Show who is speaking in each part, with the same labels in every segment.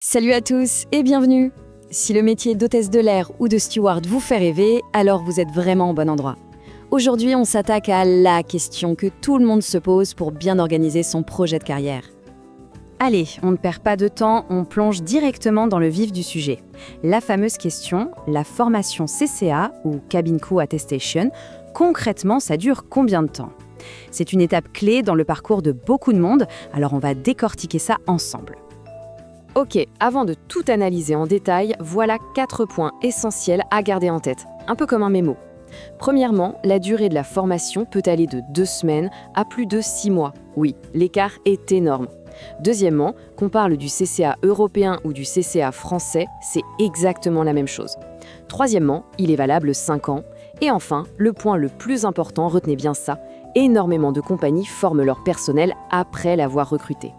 Speaker 1: Salut à tous et bienvenue. Si le métier d'hôtesse de l'air ou de steward vous fait rêver, alors vous êtes vraiment au bon endroit. Aujourd'hui, on s'attaque à la question que tout le monde se pose pour bien organiser son projet de carrière. Allez, on ne perd pas de temps, on plonge directement dans le vif du sujet. La fameuse question, la formation CCA ou Cabin Crew Attestation, concrètement, ça dure combien de temps ? C'est une étape clé dans le parcours de beaucoup de monde, alors on va décortiquer ça ensemble. Ok, avant de tout analyser en détail, voilà 4 points essentiels à garder en tête, un peu comme un mémo. Premièrement, la durée de la formation peut aller de 2 semaines à plus de 6 mois. Oui, l'écart est énorme. Deuxièmement, qu'on parle du CCA européen ou du CCA français, c'est exactement la même chose. Troisièmement, il est valable 5 ans. Et enfin, le point le plus important, retenez bien ça, énormément de compagnies forment leur personnel après l'avoir recruté.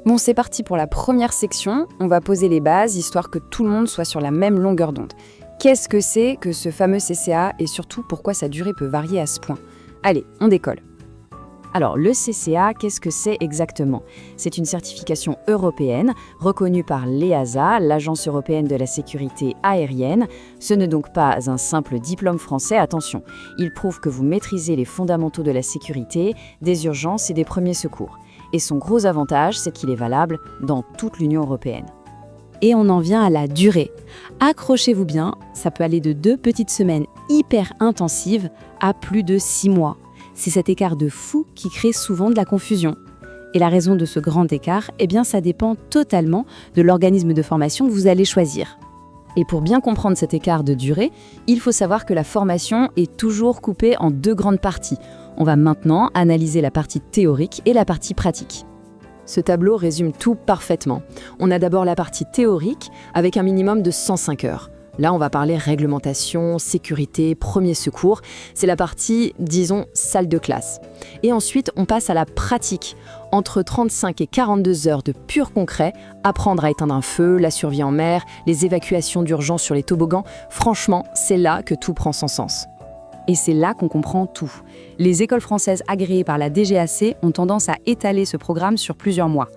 Speaker 1: Bon, c'est parti pour la première section. On va poser les bases, histoire que tout le monde soit sur la même longueur d'onde. Qu'est-ce que c'est que ce fameux CCA et surtout pourquoi sa durée peut varier à ce point ? Allez, on décolle. Alors, le CCA, qu'est-ce que c'est exactement ? C'est une certification européenne reconnue par l'EASA, l'Agence européenne de la sécurité aérienne. Ce n'est donc pas un simple diplôme français, attention. Il prouve que vous maîtrisez les fondamentaux de la sécurité, des urgences et des premiers secours. Et son gros avantage, c'est qu'il est valable dans toute l'Union européenne. Et on en vient à la durée. Accrochez-vous bien, ça peut aller de 2 petites semaines hyper intensives à plus de 6 mois. C'est cet écart de fou qui crée souvent de la confusion. Et la raison de ce grand écart, eh bien ça dépend totalement de l'organisme de formation que vous allez choisir. Et pour bien comprendre cet écart de durée, il faut savoir que la formation est toujours coupée en 2 grandes parties. On va maintenant analyser la partie théorique et la partie pratique. Ce tableau résume tout parfaitement. On a d'abord la partie théorique avec un minimum de 105 heures. Là, on va parler réglementation, sécurité, premiers secours. C'est la partie, disons, salle de classe. Et ensuite, on passe à la pratique. Entre 35 et 42 heures de pur concret, apprendre à éteindre un feu, la survie en mer, les évacuations d'urgence sur les toboggans. Franchement, c'est là que tout prend son sens. Et c'est là qu'on comprend tout. Les écoles françaises agréées par la DGAC ont tendance à étaler ce programme sur plusieurs mois.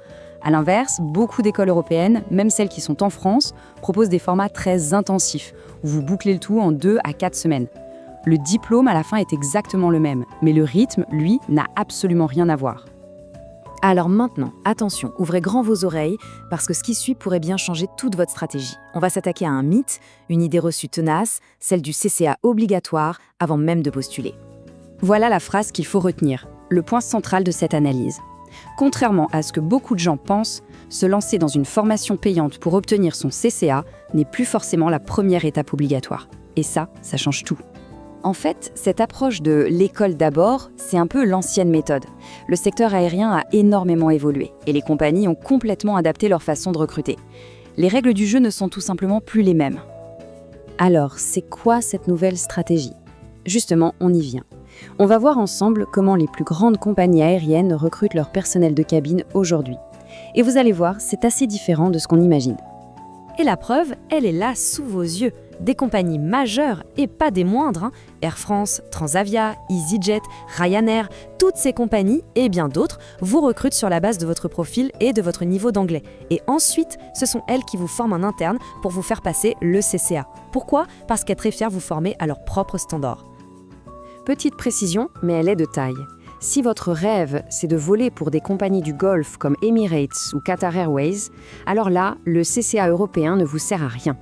Speaker 1: À l'inverse, beaucoup d'écoles européennes, même celles qui sont en France, proposent des formats très intensifs, où vous bouclez le tout en 2 à 4 semaines. Le diplôme à la fin est exactement le même, mais le rythme, lui, n'a absolument rien à voir. Alors maintenant, attention, ouvrez grand vos oreilles, parce que ce qui suit pourrait bien changer toute votre stratégie. On va s'attaquer à un mythe, une idée reçue tenace, celle du CCA obligatoire, avant même de postuler. Voilà la phrase qu'il faut retenir, le point central de cette analyse. Contrairement à ce que beaucoup de gens pensent, se lancer dans une formation payante pour obtenir son CCA n'est plus forcément la première étape obligatoire. Et ça change tout. En fait, cette approche de l'école d'abord, c'est un peu l'ancienne méthode. Le secteur aérien a énormément évolué et les compagnies ont complètement adapté leur façon de recruter. Les règles du jeu ne sont tout simplement plus les mêmes. Alors, c'est quoi cette nouvelle stratégie ? Justement, on y vient. On va voir ensemble comment les plus grandes compagnies aériennes recrutent leur personnel de cabine aujourd'hui. Et vous allez voir, c'est assez différent de ce qu'on imagine. Et la preuve, elle est là sous vos yeux. Des compagnies majeures et pas des moindres, Air France, Transavia, EasyJet, Ryanair, toutes ces compagnies et bien d'autres vous recrutent sur la base de votre profil et de votre niveau d'anglais. Et ensuite, ce sont elles qui vous forment en interne pour vous faire passer le CCA. Pourquoi ? Parce qu'elles préfèrent vous former à leurs propres standards. Petite précision, mais elle est de taille. Si votre rêve, c'est de voler pour des compagnies du Golfe comme Emirates ou Qatar Airways, alors là, le CCA européen ne vous sert à rien.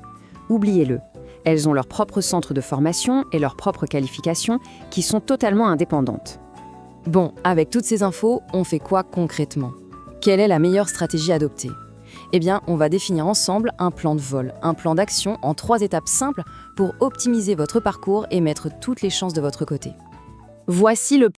Speaker 1: Oubliez-le. Elles ont leur propre centre de formation et leurs propres qualifications qui sont totalement indépendantes. Bon, avec toutes ces infos, on fait quoi concrètement ? Quelle est la meilleure stratégie adoptée ? Eh bien, on va définir ensemble un plan de vol, un plan d'action en 3 étapes simples pour optimiser votre parcours et mettre toutes les chances de votre côté. Voici le